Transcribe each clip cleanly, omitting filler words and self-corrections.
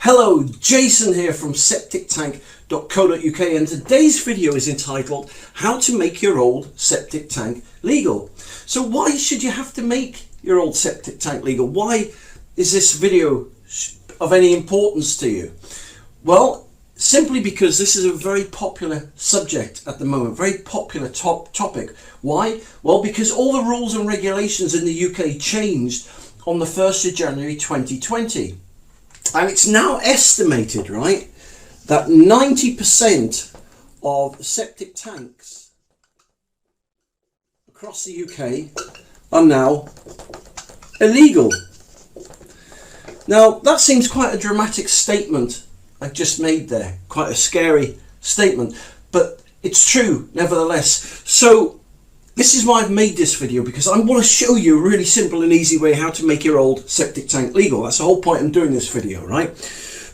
Hello, Jason here from septictank.co.uk, and today's video is entitled How to Make Your Old Septic Tank Legal. So why should you have to make your old septic tank legal? Why is this video of any importance to you? Well, simply because this is a very popular subject at the moment, very popular topic. Why? Well, because all the rules and regulations in the UK changed on the 1st of January 2020. And it's now estimated, right, that 90% of septic tanks across the UK are now illegal. Now, that seems quite a dramatic statement I've just made there, quite a scary statement, but it's true nevertheless. So this is why I've made this video, because I want to show you a really simple and easy way how to make your old septic tank legal. That's the whole point in doing this video, right?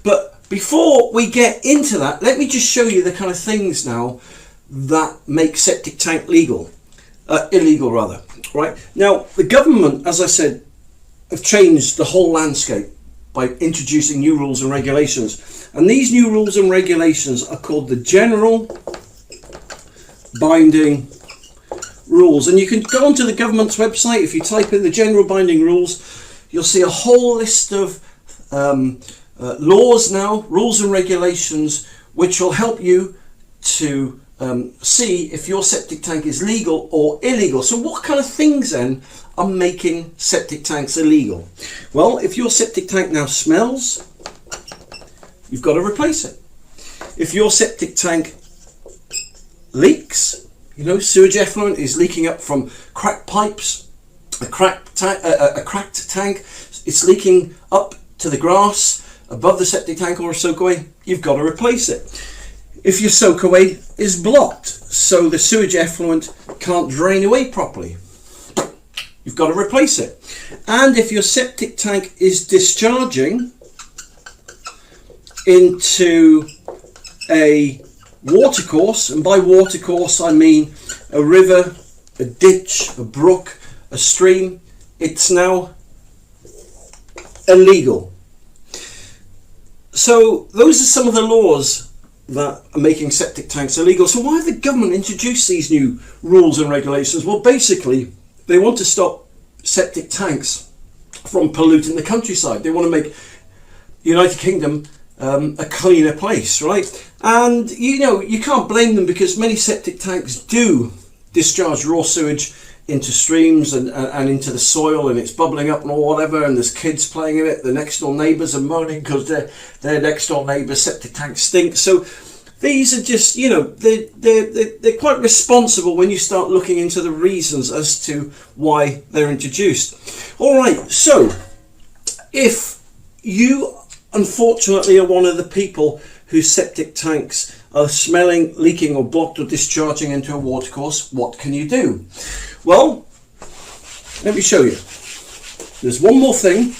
But before we get into that, let me just show you the kind of things now that make septic tank illegal, right? Now, the government, as I said, have changed the whole landscape by introducing new rules and regulations. And these new rules and regulations are called the General Binding Rules. And you can go onto the government's website. If you type in the General Binding Rules, you'll see a whole list of laws now, rules and regulations, which will help you to see if your septic tank is legal or illegal. So what kind of things then are making septic tanks illegal? Well, if your septic tank now smells, you've got to replace it. If your septic tank leaks, you know, sewage effluent is leaking up from cracked pipes, a cracked tank, it's leaking up to the grass above the septic tank or a soakaway, you've got to replace it. If your soakaway is blocked, so the sewage effluent can't drain away properly, you've got to replace it. And if your septic tank is discharging into a watercourse, and by watercourse I mean a river, a ditch, a brook, a stream, it's now illegal. So those are some of the laws that are making septic tanks illegal. So why have the government introduced these new rules and regulations? Well, basically they want to stop septic tanks from polluting the countryside. They want to make the United Kingdom a cleaner place, right? And you know, you can't blame them, because many septic tanks do discharge raw sewage into streams and into the soil, and it's bubbling up and whatever, and there's kids playing in it. The next door neighbours are moaning because their next door neighbour's septic tank stinks. So these are just, you know, they're quite responsible when you start looking into the reasons as to why they're introduced. All right, so if you unfortunately are one of the people whose septic tanks are smelling, leaking or blocked or discharging into a watercourse, what can you do? Well, let me show you. There's one more thing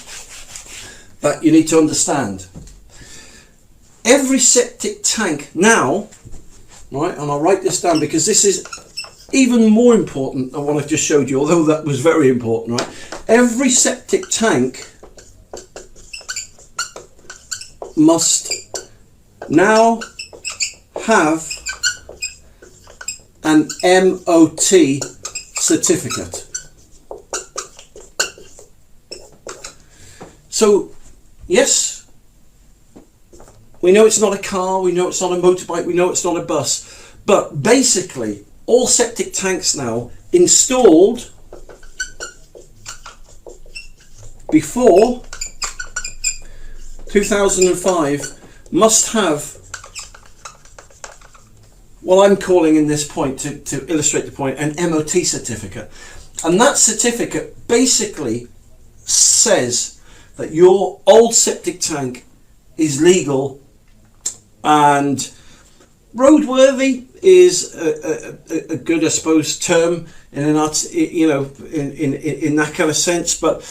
that you need to understand. Every septic tank now, right, and I'll write this down because this is even more important than what I've just showed you, although that was very important, right? Every septic tank must now have an MOT certificate. So yes, we know it's not a car, we know it's not a motorbike, we know it's not a bus, but basically all septic tanks now installed before 2005 must have what I'm calling in this point, to illustrate the point, an MOT certificate. And that certificate basically says that your old septic tank is legal and roadworthy is a good, I suppose, term in an art, you know, in that kind of sense. But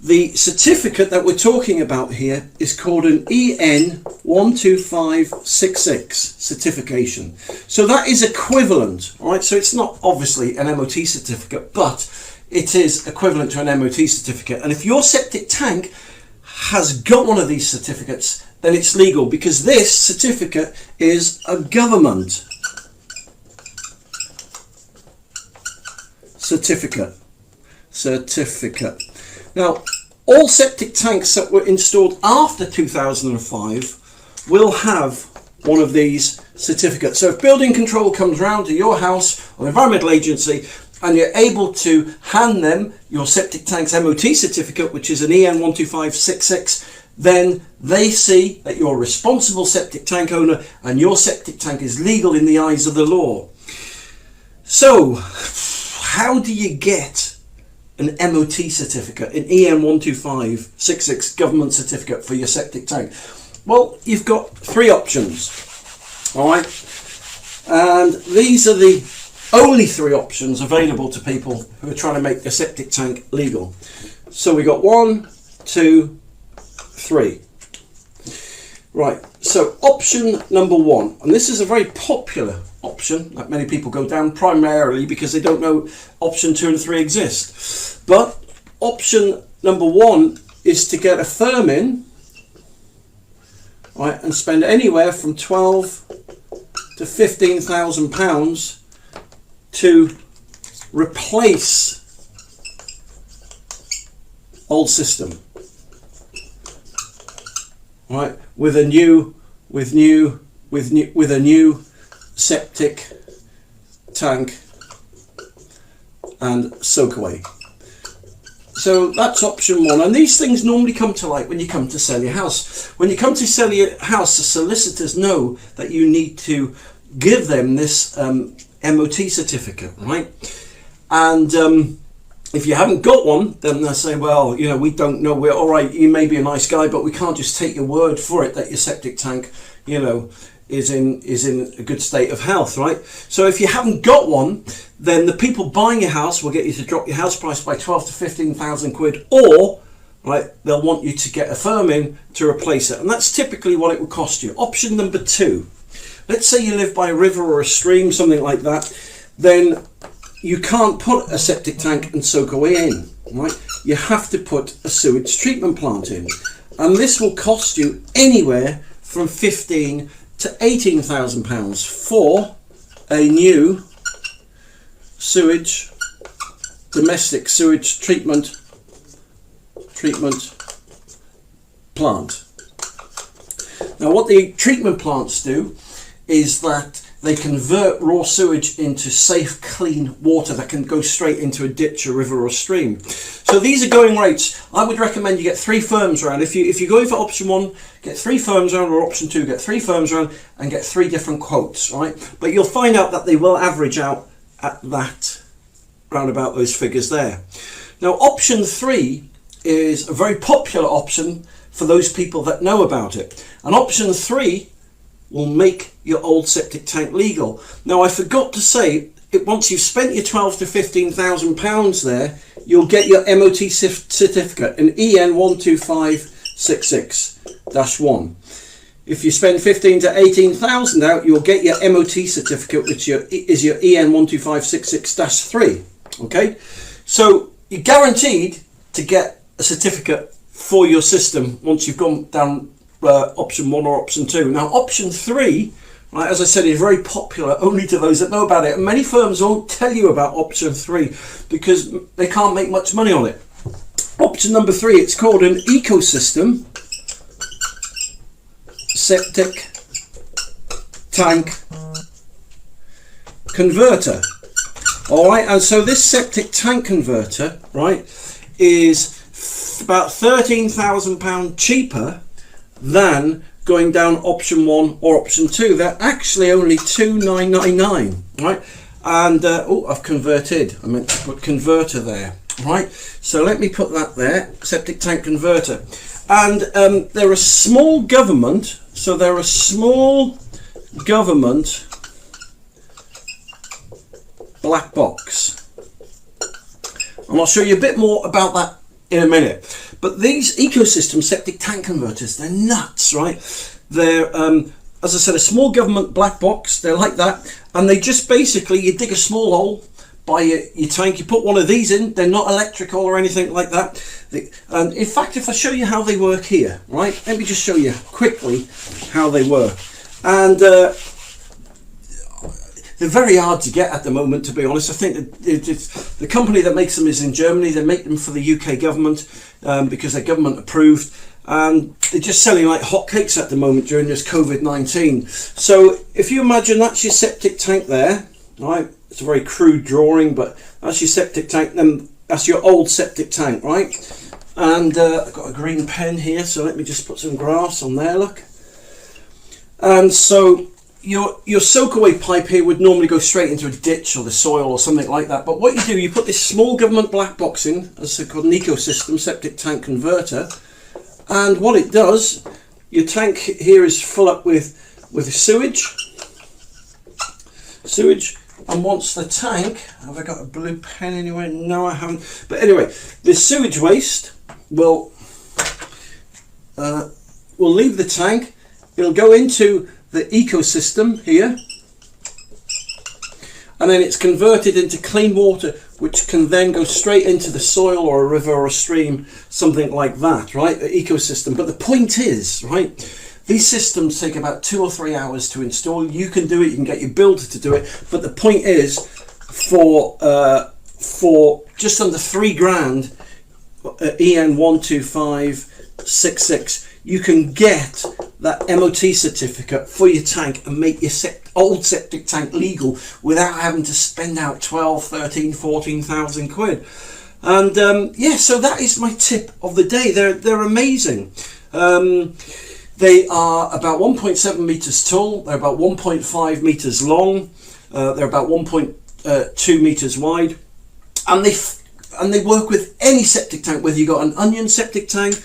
the certificate that we're talking about here is called an EN 12566 certification. So that is equivalent, right? So it's not obviously an MOT certificate, but it is equivalent to an MOT certificate. And if your septic tank has got one of these certificates, then it's legal, because this certificate is a government certificate. Now, all septic tanks that were installed after 2005 will have one of these certificates. So if building control comes round to your house or environmental agency and you're able to hand them your septic tank's MOT certificate, which is an EN 12566, then they see that you're a responsible septic tank owner and your septic tank is legal in the eyes of the law. So how do you get an MOT certificate, an EN 12566 government certificate for your septic tank? Well, you've got three options, all right? And these are the only three options available to people who are trying to make their septic tank legal. So we got 1, 2, 3. Right, so option number 1, and this is a very popular option that many people go down, primarily because they don't know option 2 and 3 exist. But option number 1 is to get a firm in, right, and spend anywhere from £12,000 to £15,000 to replace old system, right, with a new septic tank and soak away. So that's option 1, and these things normally come to light when you come to sell your house. When you come to sell your house, the solicitors know that you need to give them this MOT certificate, right? And if you haven't got one, then they'll say, well, you know, we don't know, we're all right, you may be a nice guy, but we can't just take your word for it that your septic tank, you know, is in a good state of health, right? So if you haven't got one, then the people buying your house will get you to drop your house price by 12 to 15,000 quid, or right, they'll want you to get a firm in to replace it, and that's typically what it would cost you. Option number 2, let's say you live by a river or a stream, something like that, then you can't put a septic tank and soak away in, right? You have to put a sewage treatment plant in, and this will cost you anywhere from £15,000 to £18,000 for a new domestic sewage treatment plant. Now, what the treatment plants do is that they convert raw sewage into safe, clean water that can go straight into a ditch, a river or stream. So these are going rates. I would recommend you get 3 firms around. If you're going for option 1, get 3 firms around, or option 2, get 3 firms around and get 3 different quotes, right? But you'll find out that they will average out at that, round about those figures there. Now, option 3 is a very popular option for those people that know about it. And option 3 will make your old septic tank legal. Now, I forgot to say, once you've spent your 12 to 15,000 pounds there, you'll get your MOT certificate, an EN 12566-1. If you spend 15 to 18,000 out, you'll get your MOT certificate, which is your EN 12566-3. Okay, so you're guaranteed to get a certificate for your system once you've gone down option 1 or option 2. Now, option 3, right, as I said, is very popular only to those that know about it, and many firms won't tell you about option 3 because they can't make much money on it. Option number 3, it's called an ecosystem septic tank converter. All right, and so this septic tank converter, right, is about £13,000 cheaper than going down option 1 or option 2. They're actually only £2,999, right? And oh, I've converted. I meant to put converter there, right? So let me put that there, septic tank converter. And they're a small government, so they're a small government black box. And I'll show you a bit more about that in a minute. But these ecosystem septic tank converters, they're nuts, right? They're, as I said, a small government black box. They're like that. And they just basically, you dig a small hole by your tank, you put one of these in. They're not electrical or anything like that. And in fact, if I show you how they work here, right? Let me just show you quickly how they work. And they're very hard to get at the moment, to be honest. I think that the company that makes them is in Germany. They make them for the UK government because they're government approved. And they're just selling like hotcakes at the moment during this COVID-19. So if you imagine that's your septic tank there, right? It's a very crude drawing, but that's your septic tank. Then that's your old septic tank, right? And I've got a green pen here, so let me just put some grass on there, look. And so your soak-away pipe here would normally go straight into a ditch or the soil or something like that. But what you do, you put this small government black box in, as called an ecosystem septic tank converter. And what it does, your tank here is full up with sewage. And once the tank, have I got a blue pen anywhere? No, I haven't. But anyway, the sewage waste will leave the tank. It'll go into the ecosystem here, and then it's converted into clean water, which can then go straight into the soil or a river or a stream, something like that, right? The ecosystem. But the point is, right, these systems take about 2 or 3 hours to install. You can do it, you can get your builder to do it, but the point is, for just under $3,000, EN 12566, you can get that MOT certificate for your tank and make your old septic tank legal without having to spend out 12, 13, 14,000 quid. And yeah, so that is my tip of the day. They're amazing. They are about 1.7 meters tall. They're about 1.5 meters long. They're about 1.2 meters wide, and they work with any septic tank, whether you got an onion septic tank,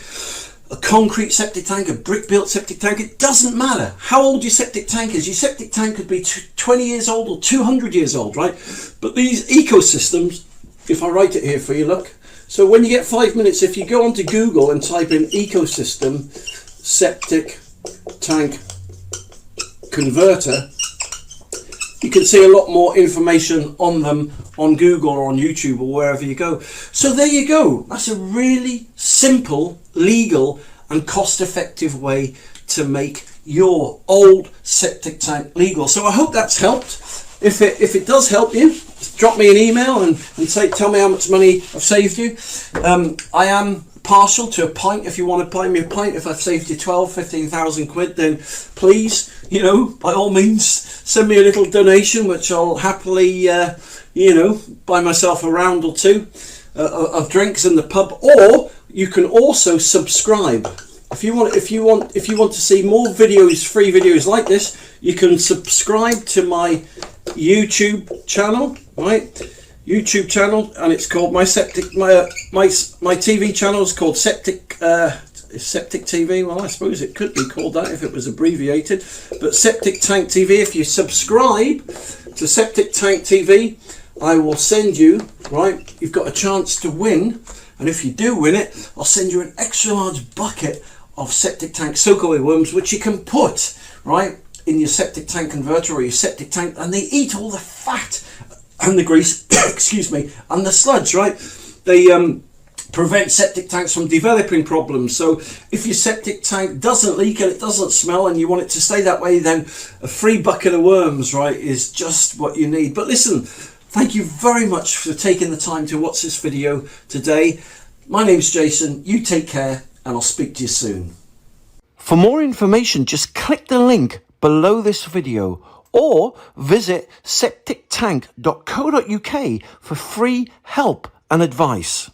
a concrete septic tank, a brick built septic tank. It doesn't matter how old your septic tank is. Your septic tank could be 20 years old or 200 years old, right? But these ecosystems, if I write it here for you, look. So when you get 5 minutes, if you go onto Google and type in ecosystem septic tank converter, you can see a lot more information on them on Google or on YouTube or wherever you go. So there you go. That's a really simple, legal and cost-effective way to make your old septic tank legal. So I hope that's helped. If it does help you, drop me an email and tell me how much money I've saved you. I am partial to a pint. If you want to buy me a pint, if I've saved you 15,000 quid, then please, by all means, send me a little donation, which I'll happily, buy myself a round or two of drinks in the pub. Or you can also subscribe. If you want to see more videos, free videos like this, you can subscribe to my YouTube channel, right? YouTube channel, and it's called my TV channel is called Septic TV. Well, I suppose it could be called that if it was abbreviated, but Septic Tank TV. If you subscribe to Septic Tank TV, I will send you, right, you've got a chance to win, and if you do win it, I'll send you an extra large bucket of septic tank soak-away worms, which you can put right in your septic tank converter or your septic tank, and they eat all the fat and the grease, excuse me, and the sludge, right? They prevent septic tanks from developing problems. So if your septic tank doesn't leak and it doesn't smell and you want it to stay that way, then a free bucket of worms, right, is just what you need. But listen, thank you very much for taking the time to watch this video today. My name's Jason. You take care, and I'll speak to you soon. For more information, just click the link below this video or visit septictank.co.uk for free help and advice.